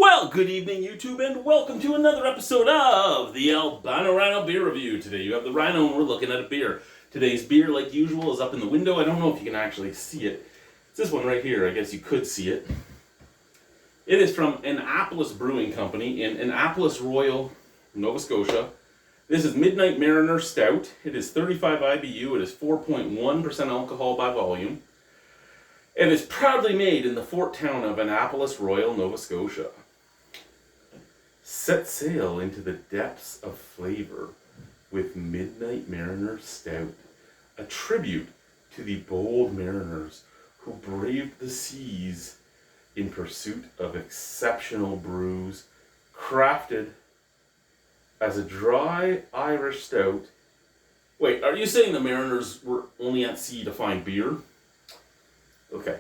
Well, good evening, YouTube, and welcome to another episode of the Albino Rhino Beer Review. Today you have the Rhino, and we're looking at a beer. Today's beer, like usual, is up in the window. I don't know if you can actually see it. It's this one right here. I guess you could see it. It is from Annapolis Brewing Company in Annapolis, Royal, Nova Scotia. This is Midnight Mariner Stout. It is 35 IBU. It is 4.1% alcohol by volume. It is proudly made in the fort town of Annapolis, Royal, Nova Scotia. Set sail into the depths of flavor with Midnight Mariner Stout, a tribute to the bold mariners who braved the seas in pursuit of exceptional brews, crafted as a dry Irish stout. Wait, are you saying the mariners were only at sea to find beer? Okay.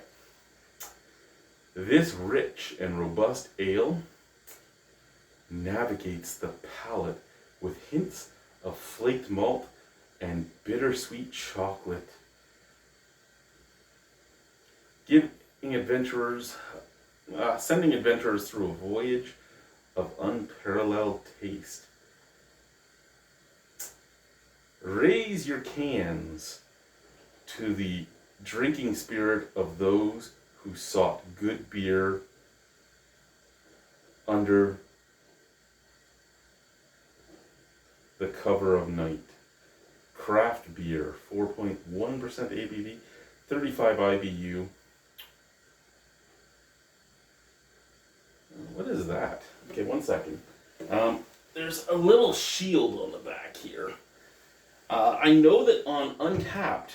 This rich and robust ale navigates the palate with hints of flaked malt and bittersweet chocolate, sending adventurers through a voyage of unparalleled taste. Raise your cans to the drinking spirit of those who sought good beer under the cover of night. Craft beer, 4.1% ABV, 35 IBU. What is that? Okay, one second. There's a little shield on the back here. I know that on Untappd,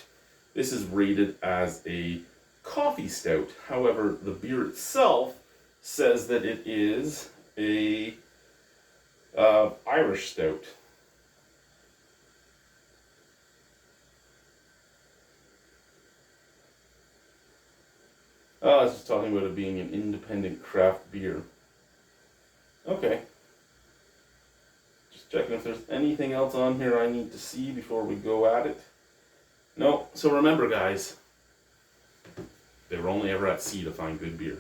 this is rated as a coffee stout. However, the beer itself says that it is a Irish stout. Oh, I was just talking about it being an independent craft beer. Okay. Just checking if there's anything else on here I need to see before we go at it. No. So remember, guys, they were only ever at sea to find good beer.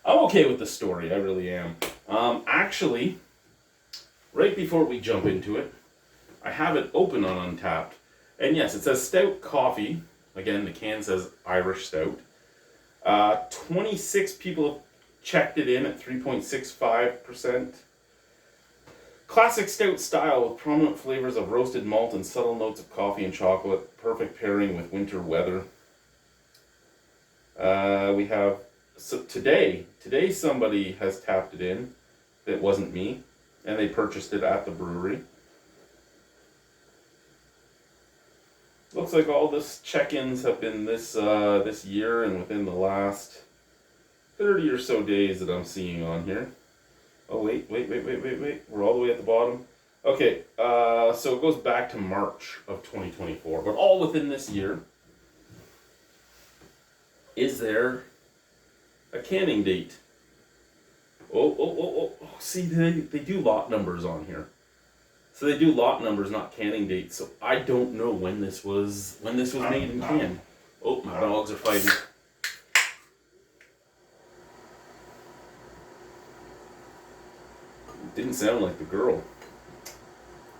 I'm okay with the story. I really am. Actually, right before we jump into it, I have it open on Untappd. And yes, it says Stout Coffee. Again, the can says Irish Stout. 26 people have checked it in at 3.65%. Classic stout style with prominent flavors of roasted malt and subtle notes of coffee and chocolate. Perfect pairing with winter weather. We have, so today somebody has tapped it in that wasn't me, and they purchased it at the brewery. Looks like all this check-ins have been this year and within the last 30 or so days that I'm seeing on here. Oh, wait. We're all the way at the bottom. Okay, so it goes back to March of 2024, but all within this year. Is there a canning date? Oh. See, they do lot numbers on here. So they do lot numbers, not canning dates. So I don't know when this was made and canned. Oh, my dogs are fighting. It didn't sound like the girl.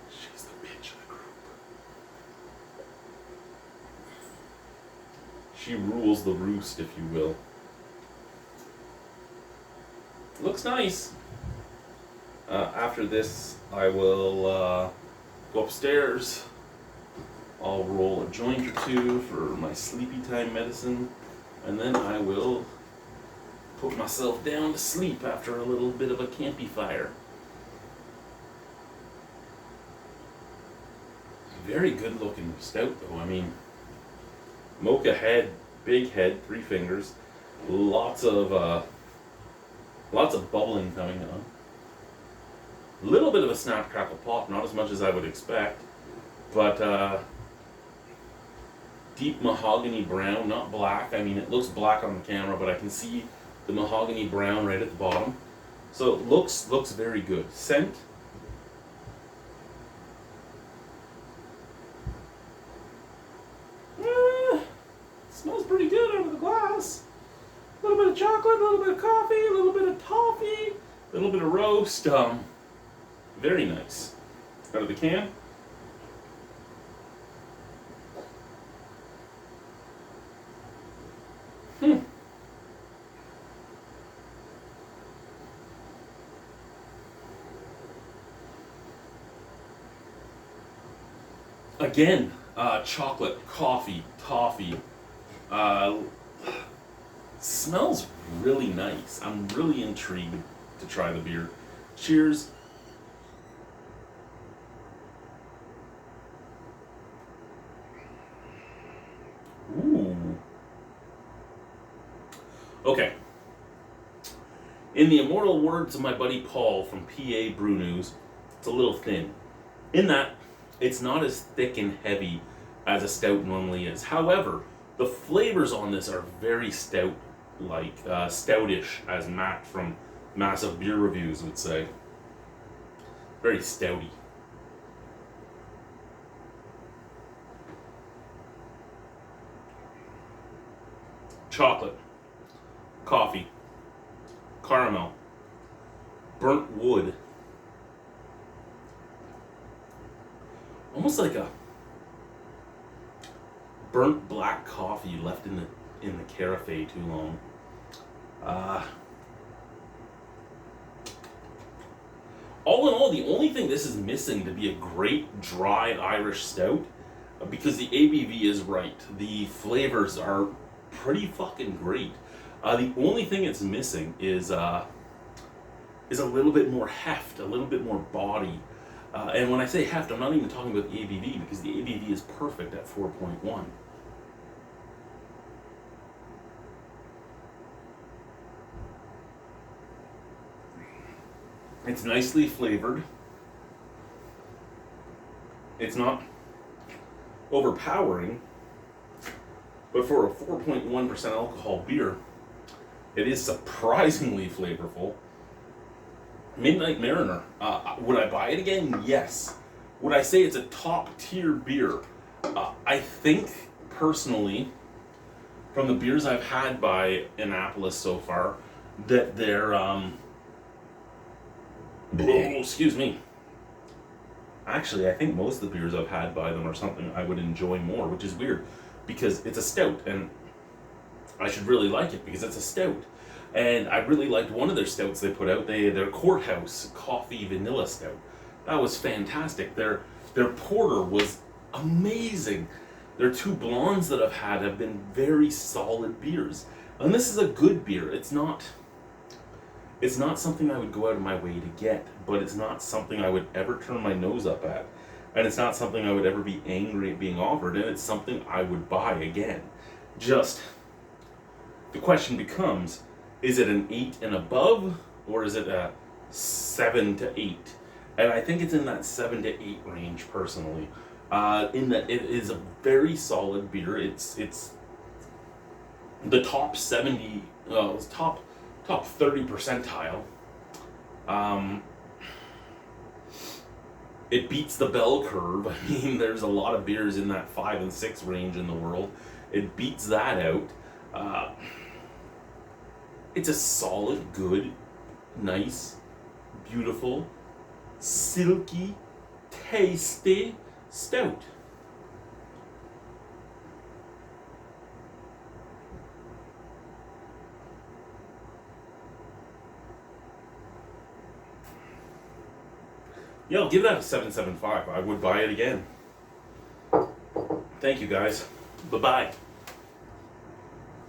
She's the bitch of the group. She rules the roost, if you will. Looks nice. After this, I will go upstairs. I'll roll a joint or two for my sleepy time medicine, and then I will put myself down to sleep after a little bit of a campy fire. Very good looking stout though. I mean, mocha head, big head, 3 fingers, lots of bubbling coming on. A little bit of a snap, crackle, pop, not as much as I would expect, but deep mahogany brown, not black. I mean, it looks black on the camera, but I can see the mahogany brown right at the bottom. So it looks very good. Scent. Smells pretty good out of the glass. A little bit of chocolate, a little bit of coffee, a little bit of toffee, little bit of roast. Very nice. Out of the can. Again, chocolate, coffee, toffee. Smells really nice. I'm really intrigued to try the beer. Cheers. Ooh. Okay. In the immortal words of my buddy Paul from PA Brew News, it's a little thin. In that, it's not as thick and heavy as a stout normally is. However, the flavors on this are very stout-like, stoutish, as Matt from Massive Beer Reviews would say. Very stouty. Chocolate, coffee, caramel, burnt wood. Almost like a burnt black coffee left in the carafe too long. All in all, the only thing this is missing to be a great dry Irish stout, because the ABV is right, the flavors are pretty fucking great. The only thing it's missing is a little bit more heft, a little bit more body. And when I say heft, I'm not even talking about the ABV, because the ABV is perfect at 4.1. It's nicely flavored. It's not overpowering, but for a 4.1% alcohol beer, it is surprisingly flavorful. Midnight Mariner. Would I buy it again? Yes. Would I say it's a top tier beer? I think, personally, from the beers I've had by Annapolis so far, that they're, excuse me. Actually, I think most of the beers I've had by them are something I would enjoy more, which is weird, because it's a stout, and I should really like it because it's a stout. And I really liked one of their stouts they put out, their Courthouse Coffee Vanilla Stout. That was fantastic. Their porter was amazing. Their two blondes that I've had have been very solid beers. And this is a good beer. It's not something I would go out of my way to get, but it's not something I would ever turn my nose up at. And it's not something I would ever be angry at being offered, and it's something I would buy again. Just, the question becomes, is it an 8 and above, or is it a 7 to 8? And I think it's in that 7 to 8 range, personally. In that it is a very solid beer. It's the top 70, top 30 percentile. It beats the bell curve. I mean, there's a lot of beers in that 5 and 6 range in the world. It beats that out. It's a solid, good, nice, beautiful, silky, tasty stout. Yeah, I'll give that a 7.75. I would buy it again. Thank you, guys. Bye-bye.